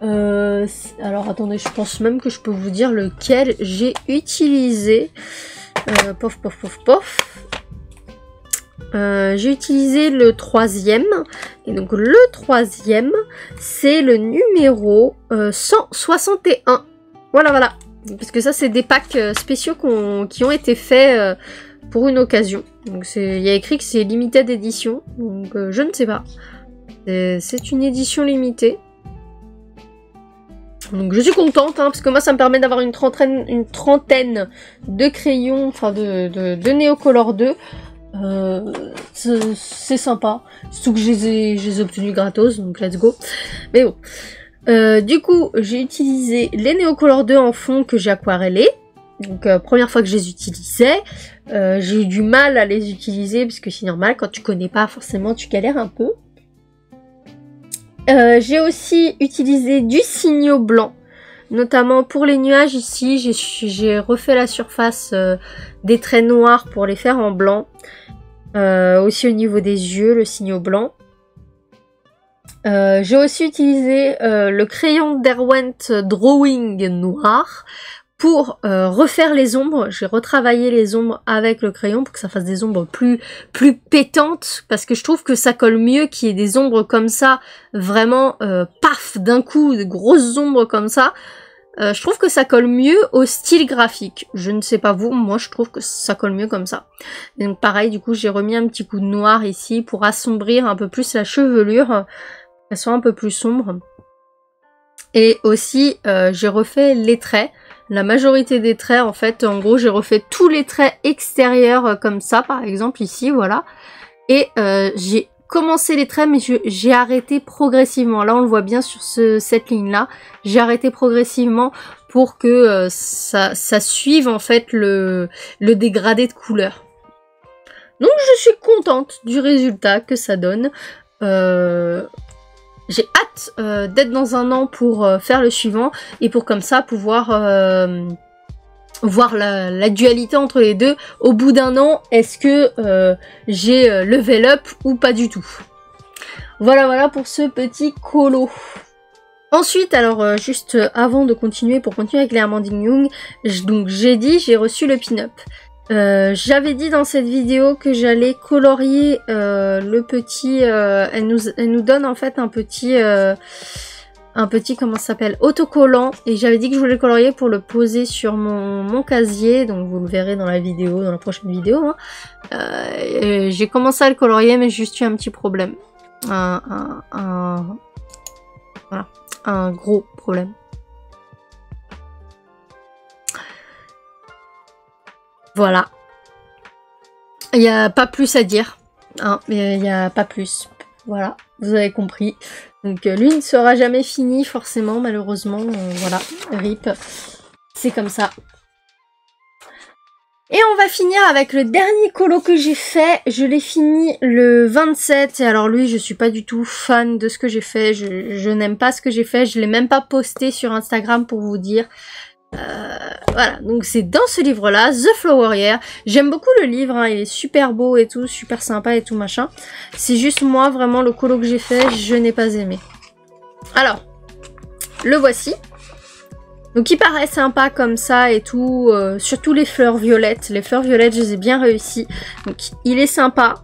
Alors attendez, je pense même que je peux vous dire lequel j'ai utilisé. Pof. j'ai utilisé le 3e. Et donc le 3e, c'est le numéro 161. Voilà, voilà. Parce que ça, c'est des packs spéciaux qui ont été faits pour une occasion. Donc il y a écrit que c'est limited edition. Donc je ne sais pas. C'est une édition limitée. Donc je suis contente, hein, parce que moi ça me permet d'avoir une trentaine de crayons, enfin de Neocolor 2. C'est sympa. Surtout que je les ai obtenus gratos, donc let's go. Mais bon. Du coup, j'ai utilisé les Neocolor 2 en fond que j'ai aquarellé. Donc première fois que je les utilisais. J'ai eu du mal à les utiliser, parce que c'est normal, quand tu connais pas forcément tu galères un peu. J'ai aussi utilisé du Signo blanc, notamment pour les nuages ici, j'ai refait la surface des traits noirs pour les faire en blanc. Aussi au niveau des yeux, le Signo blanc. J'ai aussi utilisé le crayon Derwent Drawing noir pour refaire les ombres. J'ai retravaillé les ombres avec le crayon pour que ça fasse des ombres plus pétantes, parce que je trouve que ça colle mieux qu'il y ait des ombres comme ça, vraiment paf, d'un coup, des grosses ombres comme ça. Je trouve que ça colle mieux au style graphique. Je ne sais pas vous, moi je trouve que ça colle mieux comme ça. Et donc pareil, du coup j'ai remis un petit coup de noir ici pour assombrir un peu plus la chevelure, qu'elle soit un peu plus sombre. Et aussi j'ai refait les traits. La majorité des traits, en fait, en gros, j'ai refait tous les traits extérieurs comme ça, par exemple, ici, voilà. Et j'ai commencé les traits, mais j'ai arrêté progressivement. Là, on le voit bien sur cette ligne-là. J'ai arrêté progressivement pour que ça suive, en fait, le dégradé de couleur. Donc, je suis contente du résultat que ça donne. J'ai hâte d'être dans un an pour faire le suivant et pour comme ça pouvoir voir la dualité entre les deux. Au bout d'un an, est-ce que j'ai level up ou pas du tout. Voilà, voilà pour ce petit colo. Ensuite, alors juste avant de continuer, pour continuer avec les Amandine Young, donc j'ai reçu le pin-up. J'avais dit dans cette vidéo que j'allais colorier le petit, elle nous donne en fait un petit comment ça s'appelle, autocollant, et j'avais dit que je voulais le colorier pour le poser sur mon casier, donc vous le verrez dans la vidéo, dans la prochaine vidéo. Hein. J'ai commencé à le colorier, mais j'ai juste eu un petit problème, voilà, un gros problème. Voilà. Il n'y a pas plus à dire. Hein, mais il n'y a pas plus. Voilà, vous avez compris. Donc lui ne sera jamais fini forcément, malheureusement. Voilà, RIP. C'est comme ça. Et on va finir avec le dernier colo que j'ai fait. Je l'ai fini le 27. Et alors lui, je suis pas du tout fan de ce que j'ai fait. Je n'aime pas ce que j'ai fait. Je l'ai même pas posté sur Instagram pour vous dire. Voilà, donc c'est dans ce livre-là, The Flower Year. J'aime beaucoup le livre, hein, il est super beau et tout, super sympa et tout machin. C'est juste moi, vraiment, le colo que j'ai fait, je n'ai pas aimé. Alors, le voici. Donc il paraît sympa comme ça et tout, surtout les fleurs violettes. Les fleurs violettes, je les ai bien réussies. Donc il est sympa,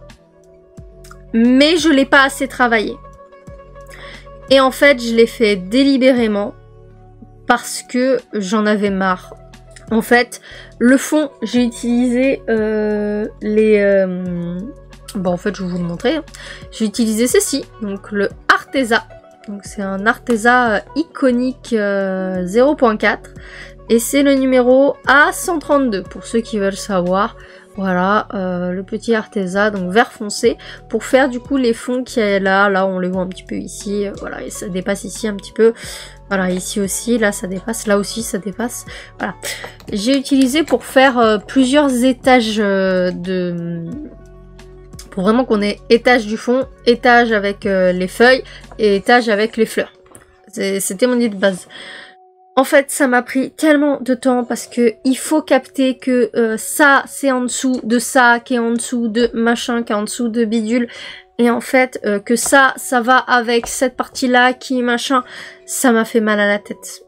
mais je l'ai pas assez travaillé. Et en fait, je l'ai fait délibérément, parce que j'en avais marre. En fait, le fond, j'ai utilisé bon, en fait, je vais vous le montrer. Hein. J'ai utilisé ceci, donc le Arteza. Donc c'est un Arteza iconique 0.4. Et c'est le numéro A132, pour ceux qui veulent savoir. Voilà, le petit Arteza, donc vert foncé, pour faire du coup les fonds qu'il y a là. Là, on les voit un petit peu ici. Voilà, et ça dépasse ici un petit peu. Voilà, ici aussi, là ça dépasse, là aussi ça dépasse. Voilà. J'ai utilisé pour faire plusieurs étages pour vraiment qu'on ait étage du fond, étage avec les feuilles et étage avec les fleurs. C'était mon idée de base. En fait, ça m'a pris tellement de temps parce que il faut capter que ça, c'est en dessous de ça, qui est en dessous de machin, qui est en dessous de bidule. Et en fait, que ça va avec cette partie-là qui est machin, ça m'a fait mal à la tête.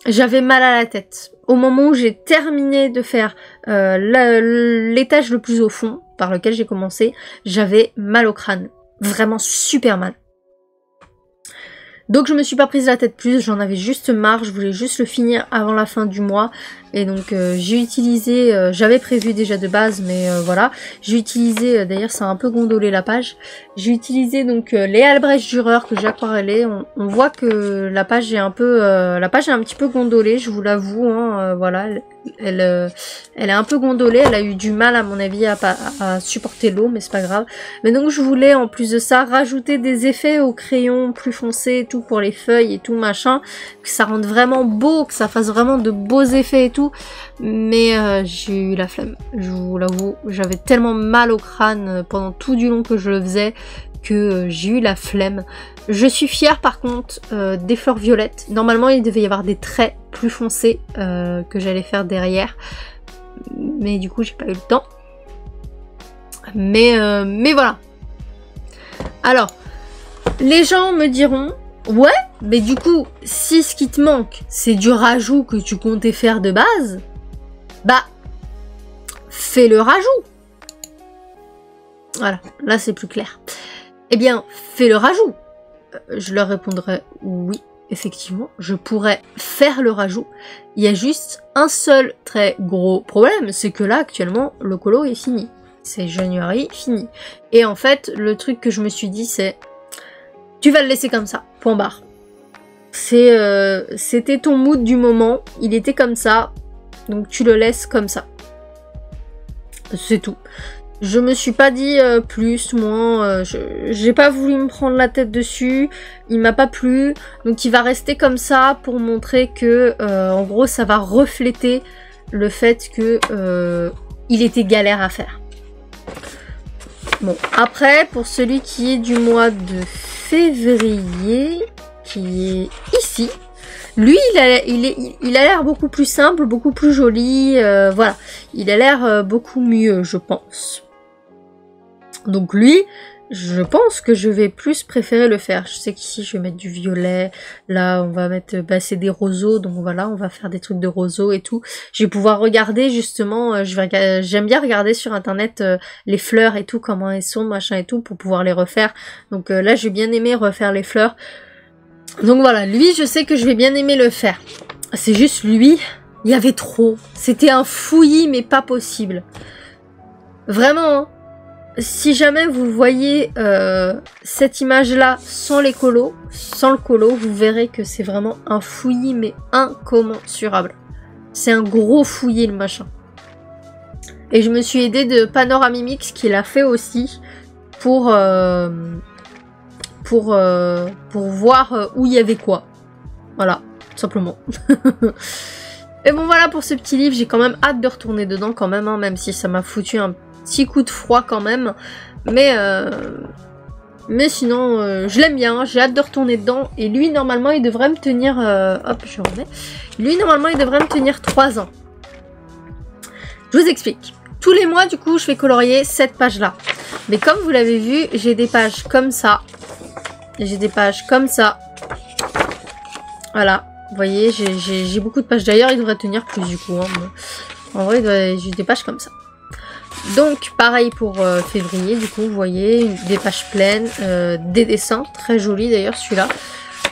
J'avais mal à la tête. Au moment où j'ai terminé de faire l'étage le plus au fond, par lequel j'ai commencé, j'avais mal au crâne. Vraiment super mal. Donc je me suis pas prise la tête plus, j'en avais juste marre, je voulais juste le finir avant la fin du mois. Et donc j'ai utilisé, j'avais prévu déjà de base, mais voilà. J'ai utilisé, d'ailleurs ça a un peu gondolé la page, j'ai utilisé donc les Albrecht Dürer que j'ai aquarellé. On voit que la page est un peu, la page est un petit peu gondolée, je vous l'avoue, hein, voilà. Elle est un peu gondolée, elle a eu du mal à mon avis à supporter l'eau, mais c'est pas grave. Mais donc je voulais en plus de ça rajouter des effets au crayon plus foncé et tout pour les feuilles et tout machin, que ça rende vraiment beau, que ça fasse vraiment de beaux effets et tout. Mais j'ai eu la flemme, je vous l'avoue, j'avais tellement mal au crâne pendant tout du long que je le faisais que j'ai eu la flemme. Je suis fière par contre des fleurs violettes. Normalement il devait y avoir des traits plus foncés que j'allais faire derrière. Mais du coup j'ai pas eu le temps. Mais voilà. Alors, les gens me diront, ouais, mais du coup, si ce qui te manque, c'est du rajout que tu comptais faire de base, bah, fais le rajout. Voilà, là c'est plus clair. Eh bien, fais le rajout. Je leur répondrai oui, effectivement, je pourrais faire le rajout. Il y a juste un seul très gros problème, c'est que là, actuellement, le colo est fini. C'est January, fini. Et en fait, le truc que je me suis dit, c'est tu vas le laisser comme ça, point barre. C'était ton mood du moment, il était comme ça, donc tu le laisses comme ça. C'est tout. Je me suis pas dit plus, moi, j'ai pas voulu me prendre la tête dessus, il m'a pas plu, donc il va rester comme ça pour montrer que, en gros, ça va refléter le fait que il était galère à faire. Bon, après, pour celui qui est du mois de février, qui est ici, lui, il a l'air beaucoup plus simple, beaucoup plus joli, voilà, il a l'air beaucoup mieux, je pense. Donc lui, je pense que je vais plus préférer le faire. Je sais qu'ici, je vais mettre du violet. Là, on va mettre, bah, c'est des roseaux. Donc voilà, on va faire des trucs de roseaux et tout. Je vais pouvoir regarder justement, j'aime bien regarder sur internet les fleurs et tout, comment elles sont, machin et tout, pour pouvoir les refaire. Donc là, j'ai bien aimé refaire les fleurs. Donc voilà, lui, je sais que je vais bien aimer le faire. C'est juste lui, il y avait trop. C'était un fouillis, mais pas possible. Vraiment, hein. Si jamais vous voyez cette image-là sans les colos, sans le colo, vous verrez que c'est vraiment un fouillis, mais incommensurable. C'est un gros fouillis, le machin. Et je me suis aidée de Panoramimix, qui l'a fait aussi, pour voir où il y avait quoi. Voilà, tout simplement. Et bon, voilà pour ce petit livre. J'ai quand même hâte de retourner dedans, quand même, hein, même si ça m'a foutu un petit coup de froid quand même, mais sinon je l'aime bien, j'ai hâte de retourner dedans. Et lui normalement il devrait me tenir hop je remets, lui normalement il devrait me tenir 3 ans. Je vous explique, tous les mois du coup je vais colorier cette page là, mais comme vous l'avez vu, j'ai des pages comme ça, j'ai des pages comme ça, voilà, vous voyez, j'ai beaucoup de pages. D'ailleurs il devrait tenir plus du coup, hein. En vrai j'ai des pages comme ça. Donc pareil pour février, du coup vous voyez des pages pleines, des dessins, très jolis d'ailleurs celui-là,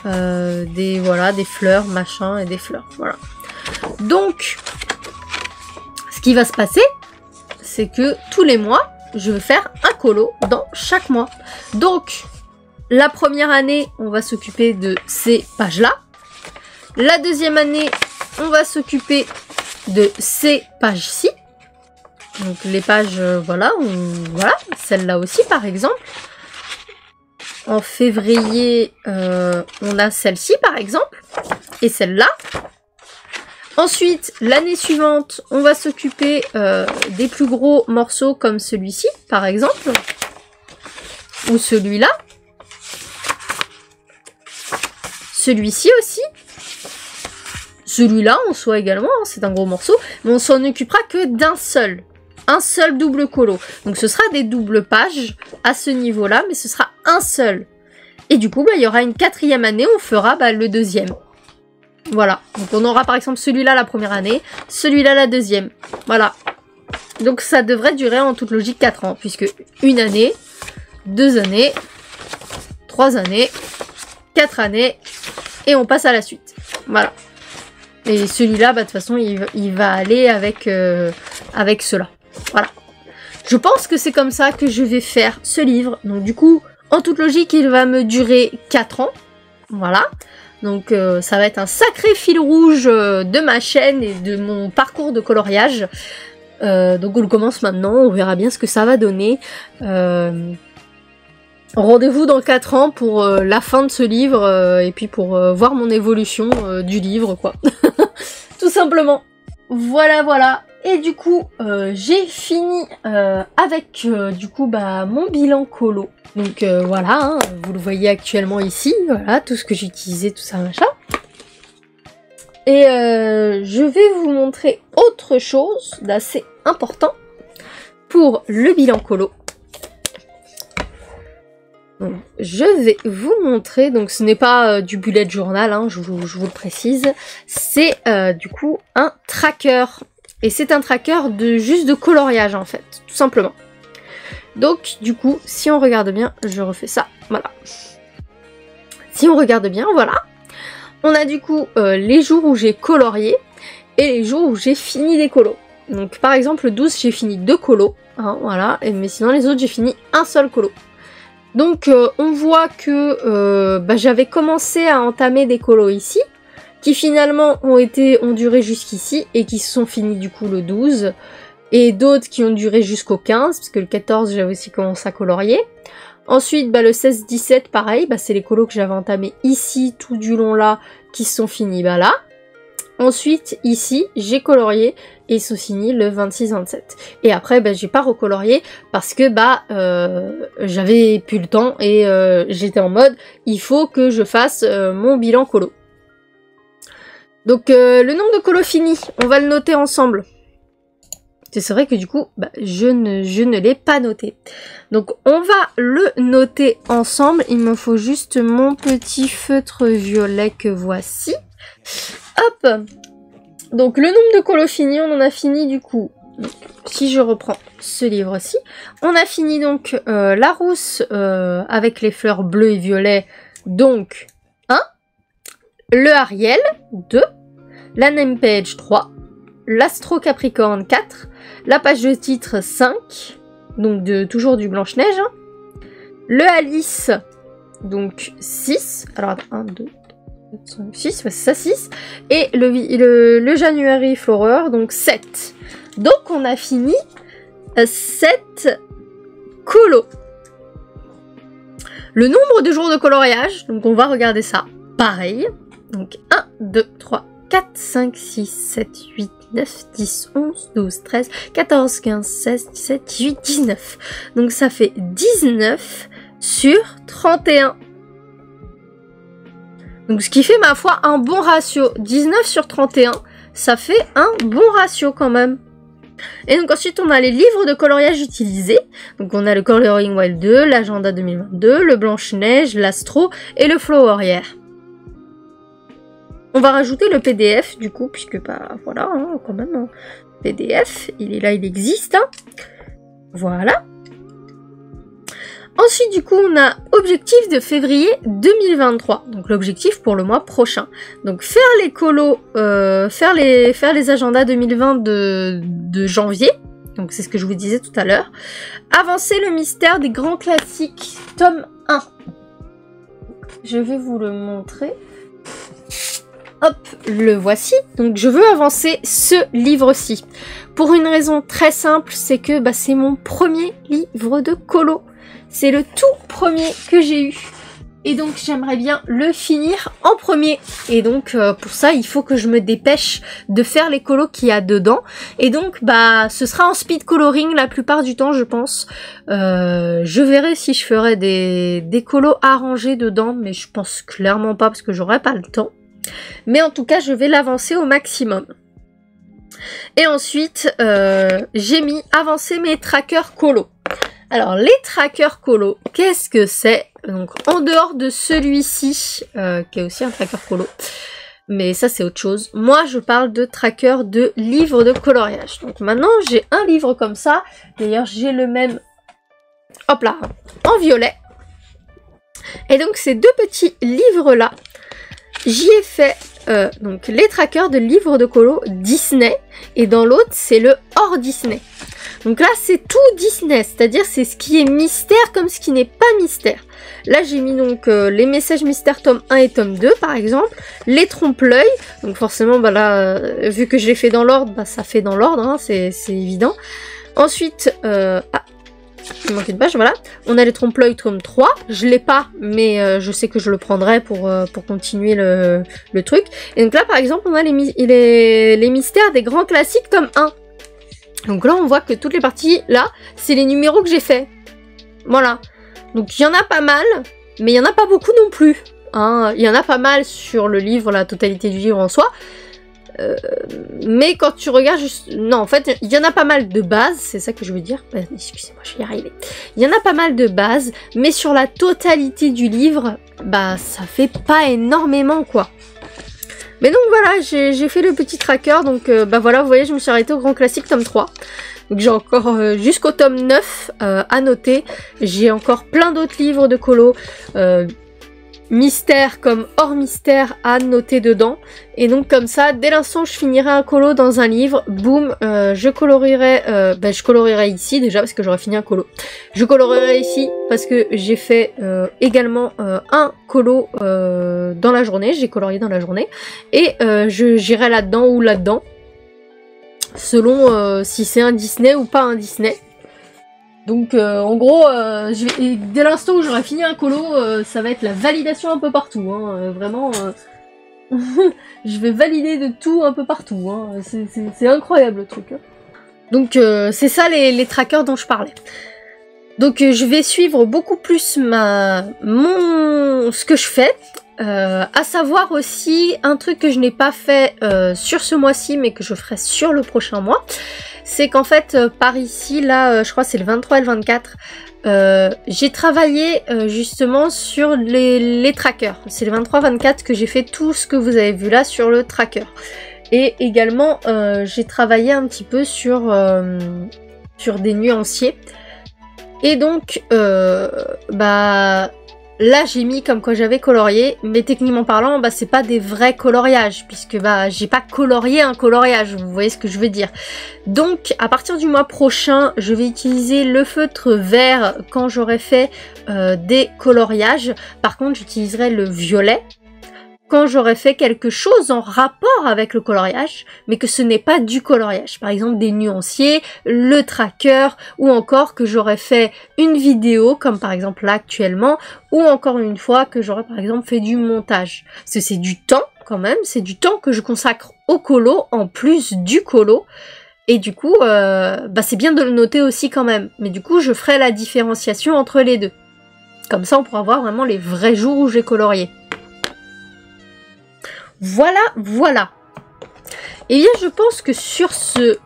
voilà, des fleurs, machin et des fleurs, voilà. Donc ce qui va se passer, c'est que tous les mois, je vais faire un colo dans chaque mois. Donc la première année, on va s'occuper de ces pages-là. La deuxième année, on va s'occuper de ces pages-ci. Donc les pages, voilà, voilà, celle-là aussi par exemple. En février, on a celle-ci par exemple, et celle-là. Ensuite, l'année suivante, on va s'occuper des plus gros morceaux comme celui-ci par exemple, ou celui-là. Celui-ci aussi. Celui-là en soi également, hein, c'est un gros morceau, mais on s'en occupera que d'un seul. Un seul double colo. Donc ce sera des doubles pages à ce niveau-là, mais ce sera un seul. Et du coup, bah, il y aura une 4e année, on fera le 2e. Voilà. Donc on aura par exemple celui-là la première année, celui-là la 2e. Voilà. Donc ça devrait durer en toute logique 4 ans, puisque 1 année, 2 années, 3 années, 4 années, et on passe à la suite. Voilà. Et celui-là, bah, de toute façon, il va aller avec, avec cela. Voilà. Je pense que c'est comme ça que je vais faire ce livre. Donc du coup, en toute logique, il va me durer 4 ans. Voilà. Donc ça va être un sacré fil rouge de ma chaîne et de mon parcours de coloriage. Donc on le commence maintenant, on verra bien ce que ça va donner. Rendez-vous dans 4 ans pour la fin de ce livre et puis pour voir mon évolution du livre, quoi. Tout simplement. Voilà, voilà. Et du coup, j'ai fini avec du coup bah, mon bilan colo. Donc voilà, hein, vous le voyez actuellement ici. Voilà, tout ce que j'ai utilisé, tout ça, machin. Et je vais vous montrer autre chose d'assez important pour le bilan colo. Donc, je vais vous montrer, donc ce n'est pas du bullet journal, hein, je vous le précise, c'est du coup un tracker. Et c'est un tracker juste de coloriage en fait, tout simplement. Donc du coup, si on regarde bien, je refais ça, voilà. Si on regarde bien, voilà. On a du coup les jours où j'ai colorié et les jours où j'ai fini des colos. Donc par exemple le 12 j'ai fini 2 colos, hein, voilà, mais sinon les autres j'ai fini un seul colo. Donc on voit que bah, j'avais commencé à entamer des colos ici, qui finalement ont duré jusqu'ici et qui se sont finis du coup le 12, et d'autres qui ont duré jusqu'au 15, parce que le 14 j'avais aussi commencé à colorier. Ensuite, bah, le 16-17, pareil, bah, c'est les colos que j'avais entamés ici, tout du long là, qui se sont finis bah, là. Ensuite, ici, j'ai colorié et ils sont finis le 26-27. Et après, bah, j'ai pas recolorié parce que bah j'avais plus le temps et j'étais en mode, il faut que je fasse mon bilan colo. Donc le nombre de colos finis, on va le noter ensemble. C'est vrai que du coup, bah, je ne l'ai pas noté. Donc on va le noter ensemble. Il me faut juste mon petit feutre violet que voici. Hop. Donc le nombre de colos finis, on en a fini du coup. Donc, si je reprends ce livre-ci, on a fini donc la rousse avec les fleurs bleues et violets, donc 1. Le Ariel, 2. La Name Page, 3. L'Astro Capricorne, 4. La page de titre, 5. Donc toujours du Blanche-Neige. Hein. Le Alice, donc 6. Alors, 1, 2, 5, 6, c'est ça, 6. Et le January Flower, donc 7. Donc, on a fini 7 colos. Le nombre de jours de coloriage, donc on va regarder ça. Pareil. Donc, 1, 2, 3, 4, 5, 6, 7, 8, 9, 10, 11, 12, 13, 14, 15, 16, 17, 18, 19. Donc ça fait 19 sur 31. Donc ce qui fait ma foi un bon ratio. 19 sur 31, ça fait un bon ratio quand même. Et donc ensuite on a les livres de coloriage utilisés. Donc on a le Coloring Wild 2, l'agenda 2022, le Blanche-Neige, l'Astro et le Flower Year. On va rajouter le PDF du coup, puisque bah voilà, hein, quand même, hein. PDF, il est là, il existe. Hein. Voilà. Ensuite, du coup, on a objectif de février 2023. Donc l'objectif pour le mois prochain. Donc faire les colos, faire les agendas 2020 de janvier. Donc c'est ce que je vous disais tout à l'heure. Avancer le mystère des grands classiques, tome 1. Je vais vous le montrer. Hop, le voici. Donc je veux avancer ce livre-ci. Pour une raison très simple, c'est que bah, c'est mon premier livre de colo. C'est le tout premier que j'ai eu. Et donc j'aimerais bien le finir en premier. Et donc pour ça, il faut que je me dépêche de faire les colos qu'il y a dedans. Et donc bah ce sera en speed coloring la plupart du temps, je pense. Je verrai si je ferai des colos arrangés dedans, mais je pense clairement pas parce que j'aurai pas le temps. Mais en tout cas, je vais l'avancer au maximum. Et ensuite, j'ai mis avancer mes trackers colo. Alors, les trackers colo, qu'est-ce que c'est? Donc, en dehors de celui-ci, qui est aussi un tracker colo, Mais ça c'est autre chose. Moi je parle de tracker de livres de coloriage. Donc maintenant j'ai un livre comme ça. D'ailleurs j'ai le même, hop là, en violet. Et donc ces deux petits livres là, j'y ai fait donc les trackers de livres de colo Disney. Et dans l'autre c'est le hors Disney. Donc là c'est tout Disney, c'est-à-dire c'est ce qui est mystère comme ce qui n'est pas mystère. Là j'ai mis donc les messages mystères tome 1 et tome 2 par exemple, les trompe-l'œil, donc forcément bah là vu que je l'ai fait dans l'ordre, bah ça fait dans l'ordre, hein, c'est évident. Ensuite, il manque une page, voilà, on a les trompe-l'œil tome 3, je l'ai pas mais je sais que je le prendrai pour continuer le truc. Et donc là par exemple on a les mystères des grands classiques tome 1. Donc là, on voit que toutes les parties, là, c'est les numéros que j'ai fait. Voilà. Donc il y en a pas mal, mais il y en a pas beaucoup non plus. Hein. Il y en a pas mal sur le livre, la totalité du livre en soi. Mais quand tu regardes juste... Non, en fait, il y en a pas mal de bases, c'est ça que je veux dire. Excusez-moi, je vais y arriver. Il y en a pas mal de bases, mais sur la totalité du livre, bah ça fait pas énormément, quoi. Mais donc voilà, j'ai fait le petit tracker, donc bah voilà, vous voyez, je me suis arrêtée au grand classique tome 3. Donc j'ai encore jusqu'au tome 9 à noter. J'ai encore plein d'autres livres de colo, mystère comme hors mystère à noter dedans. Et donc comme ça, dès l'instant où je finirai un colo dans un livre, boum, je colorierai ici déjà parce que j'aurai fini un colo. Je colorierai ici parce que j'ai fait également un colo dans la journée, j'ai colorié dans la journée. Et j'irai là-dedans ou là-dedans, selon si c'est un Disney ou pas un Disney. Donc en gros, dès l'instant où j'aurai fini un colo, ça va être la validation un peu partout. Hein, vraiment, je vais valider de tout un peu partout. Hein, c'est incroyable le truc. Hein. Donc c'est ça les trackers dont je parlais. Donc je vais suivre beaucoup plus ce que je fais. À savoir aussi un truc que je n'ai pas fait sur ce mois-ci mais que je ferai sur le prochain mois, c'est qu'en fait par ici là je crois c'est le 23 et le 24 j'ai travaillé justement sur les trackers. C'est le 23-24 que j'ai fait tout ce que vous avez vu là sur le tracker. Et également j'ai travaillé un petit peu sur des nuanciers. Et donc bah là j'ai mis comme quoi j'avais colorié, mais techniquement parlant bah c'est pas des vrais coloriages puisque bah j'ai pas colorié un coloriage, vous voyez ce que je veux dire. Donc à partir du mois prochain je vais utiliser le feutre vert quand j'aurai fait des coloriages. Par contre j'utiliserai le violet quand j'aurai fait quelque chose en rapport avec le coloriage, mais que ce n'est pas du coloriage. Par exemple des nuanciers, le tracker, ou encore que j'aurais fait une vidéo, comme par exemple là actuellement, ou encore une fois que j'aurais par exemple fait du montage. Parce que c'est du temps quand même, c'est du temps que je consacre au colo, en plus du colo. Et du coup, bah c'est bien de le noter aussi quand même. Mais du coup, je ferai la différenciation entre les deux. Comme ça, on pourra voir vraiment les vrais jours où j'ai colorié. Voilà, voilà. Et bien, je pense que sur ce,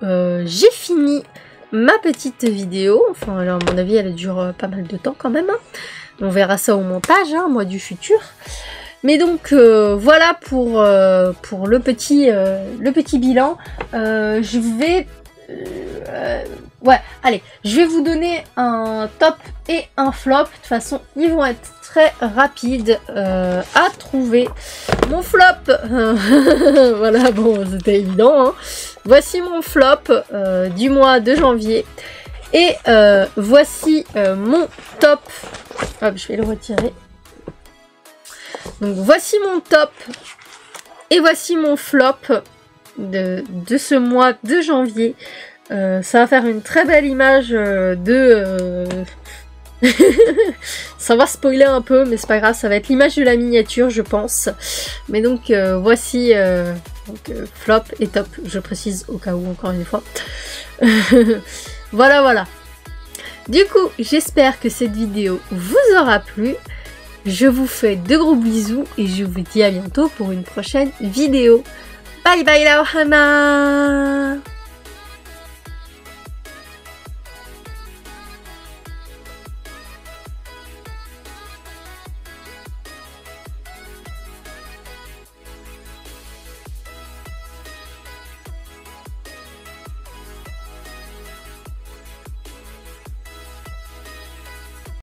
j'ai fini ma petite vidéo. Enfin, alors, à mon avis, elle dure pas mal de temps quand même. Hein. On verra ça au montage, hein, moi, du futur. Mais donc, voilà pour le petit bilan. Je vais... ouais, allez, je vais vous donner un top et un flop. De toute façon, ils vont être très rapides à trouver. Mon flop, voilà, bon, c'était évident. Hein. Voici mon flop du mois de janvier. Et voici mon top. Hop, je vais le retirer. Donc, voici mon top. Et voici mon flop de ce mois de janvier. Ça va faire une très belle image ça va spoiler un peu, mais c'est pas grave, ça va être l'image de la miniature, je pense. Mais donc, voici flop et top, je précise au cas où, encore une fois. Voilà, voilà. Du coup, j'espère que cette vidéo vous aura plu. Je vous fais de gros bisous et je vous dis à bientôt pour une prochaine vidéo. Bye bye la ohana!